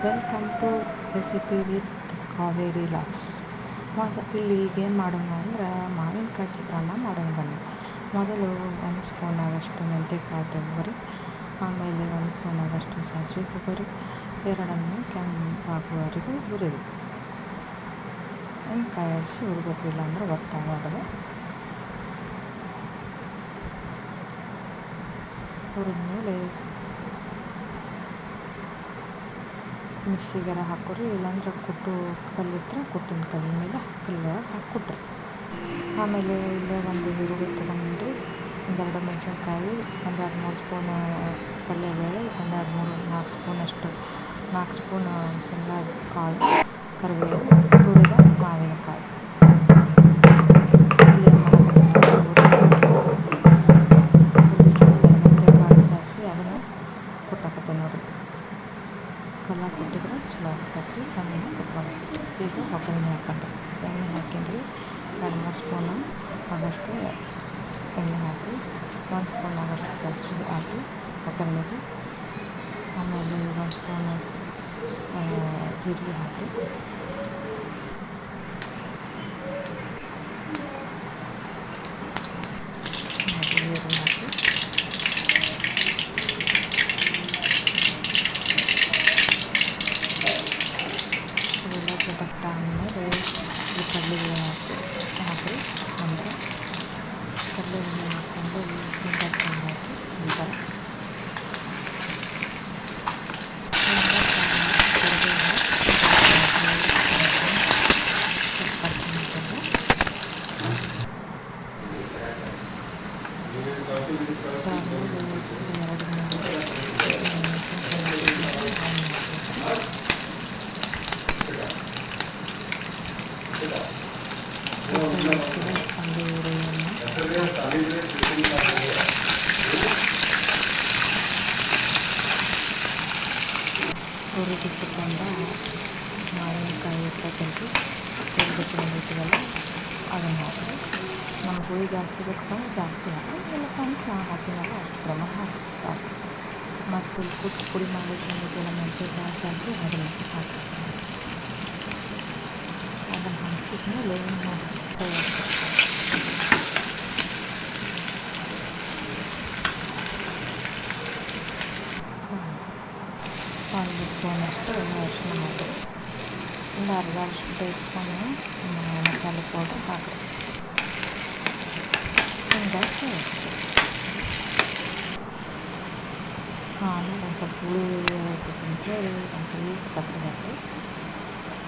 Welcome to recipe with Kaveri locks. ಇಲ್ಲಿ ಈಗೇನು ಮಾಡೋಣ ಅಂದ್ರೆ ಮಾವಿನಕಾಯಿ ಚಿತ್ರಾನ್ನ ಮಾಡೋಣ ಬನ್ನಿ. ಮೊದಲು 1 ಸ್ಪೂನ್ ಆಗೋಷ್ಟು ಮೆಂತ್ಯಕಾಳು ತೊಗೊಬರಿ, ಆಮೇಲೆ 1 ಸ್ಪೂನ್ ಆಗೋಷ್ಟು ಸಾಸಿವೆ ತೊಗೊರಿ, ಎರಡನ್ನು ಕೆಂಪಾಗುವವರೆಗೂ ಹುರಿರಿ. ಕಾಯಿ ಆಡಿಸಿ ಹುರಿಬೇಕಿಲ್ಲ ಅಂದ್ರೆ ಒತ್ತಾಗೋದು. ಹುರಿದ್ಮೇಲೆ ಮಿಕ್ಸಿಗಾರ ಹಾಕೋರಿ, ಇಲ್ಲಾಂದ್ರೆ ಕುಟ್ಟು ಕಲ್ಲಿದ್ರೆ ಕುಟ್ಟಿನ ಕಲ್ಲಿನ ಮೇಲೆ ಕಲ್ಲೊಳಗೆ ಹಾಕ್ಕೊಟ್ರಿ. ಆಮೇಲೆ ಇಲ್ಲೇ ಒಂದು ಈರುಳ್ಳಿ ತೊಗೊಂಡ್ರಿ, 2 ಮೆಣಸಿನ್ಕಾಯಿ, 2-3 ಸ್ಪೂನ್ ಕಡಲೆಬೇಳೆ, 4 ಸ್ಪೂನ್ ಶೇಂಗಾ ಕಾಳು, ಕರಿಬೇವು, ತುರಿದ ಮಾವಿನಕಾಯಿ. ಇಲ್ಲಿ ಮೆಂತ್ಯಕಾಳು ಸಾಸಿವೆ ಅದನ್ನು ಕುಟ್ಟಾಕತ್ತೆ ನೋಡಿರಿ. ಕಲ್ಲ ಕುಟ್ಟಿದ್ರೆ ಚಲೋ ಆಗ್ತೈತಿ. ಸಣ್ಣ ಕುಟ್ಕೊಂಡು ಈಗ ಒಗ್ಗರಣೆ ಹಾಕೊಂಡ್ರಿ. ಎಣ್ಣೆ ಹಾಕಿನ್ರಿ, 2-3 ಸ್ಪೂನ್ ಆಗೋಷ್ಟು ಎಣ್ಣೆ ಹಾಕಿ, 1 ಸ್ಪೂನ್ ಆಗೋಷ್ಟು ಸಾಸಿವೆ ಹಾಕಿ ಒಗ್ಗರಣೆಗೆ. ಆಮೇಲೆ 1 ಸ್ಪೂನ್ ಜೀರಿಗೆ ಹಾಕಿ, ನೀರು ಹಾಕಿ ಇವೆಲ್ಲ ಚಟಪಟ ಆದಮೇಲೆ ಈ ಕಡಲೆಬೇಳೆ ಹಾಕಿ ನಂತರ ಕಡಲೆಬೇಳೆ ಹಾಕ್ಕೊಂಡು ಶೇಂಗಾ ಕಾಳು ಹಾಕಿ ನಂತರ ಹುರಿದಿಟ್ಟುಕೊಂಡ ಮಾವಿನಕಾಯಿ ಇರ್ತಕ್ಕಂಥ ಹುರಿದಿಟ್ಕೊಂಡಿರ್ತೀವಲ್ಲ ಅದನ್ನು ಹಾಕಿ. ನಮ್ಗೆ ಹುಳಿ ಜಾಸ್ತಿ ಬೇಕಂದ್ರೆ ಜಾಸ್ತಿ ಹಾಕಿ, ಇಲ್ಲಪ್ಪ ಅಂತ ನಾವು ಹಾಕಿನಲ್ಲ ಅಷ್ಟು ಪ್ರಮಾಣ ಹಾಕಿ ಸಾಕು. ಮತ್ತು ಪುಡಿ ಮಾಡಿಟ್ಕೊಂಡಿದ್ದೆಲ್ಲ ಮೆಂತ್ಯಕಾಳು ಜಾಸ್ತಿ ಅದನ್ನು ಹಾಕಿ, ಅದನ್ನು ಹಾಕಿದ್ಮೇಲೆ ಒಂದು ಸ್ಪೂನಷ್ಟು ಅರಿಶಿನ ಹಾಕಿ, ಒಂದು ಅರ್ಧ ಸ್ಪೂನು ಮಸಾಲೆ ಪೌಡರ್ ಹಾಕಿ, ಹಿಂಗಾಗಿ ಆಮೇಲೆ ಒಂದು ಸ್ವಲ್ಪ ಹುಳಿ ಅಂತೇಳಿ ಒಂದು ಸ್ವಲ್ಪ ಸಕ್ಕರೆ ಹಾಕಿ,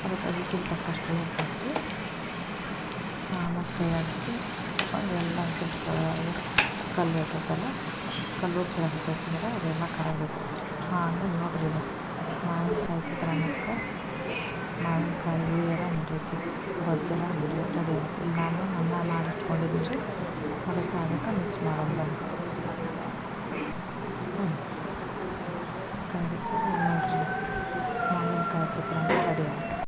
ಅದಕ್ಕೆ ರುಚಿಗೆ ತಕ್ಕಷ್ಟು ಉಪ್ಪು ಹಾಕಿ, ಮತ್ತು ಆಡಿಸಿ ಎಲ್ಲ ಕಲ್ಲು ಇರ್ತೈತಲ್ಲ, ಕಲ್ಲು ಹಾಕೈತಂದ್ರೆ ಅದೆಲ್ಲ ಕರಗಬೇಕು. ಆಮೇಲೆ ನೋಡ್ರಿ ಮಾವಿನಕಾಯಿ ಚಿತ್ರಾನ್ನಕ್ಕೆ ಮಾವಿನಕಾಯಿ ಹುಳಿಯರ ರೀತಿ ಗೊಜ್ಜೆಲ್ಲ ರೆಡಿ ಆಗುತ್ತೆ. ಇಲ್ಲಿ ನಾನು ಅನ್ನ ಮಾಡಿಟ್ಕೊಂಡಿದ್ದೀನಿ, ಅದಕ್ಕೆ ಮಿಕ್ಸ್ ಮಾಡೋದು ಬಂದು ಕಲಿಸಿ ನೋಡಿರಿ ಮಾವಿನಕಾಯಿ ಚಿತ್ರಾನ್ನ ರೆಡಿ ಆಗುತ್ತೆ.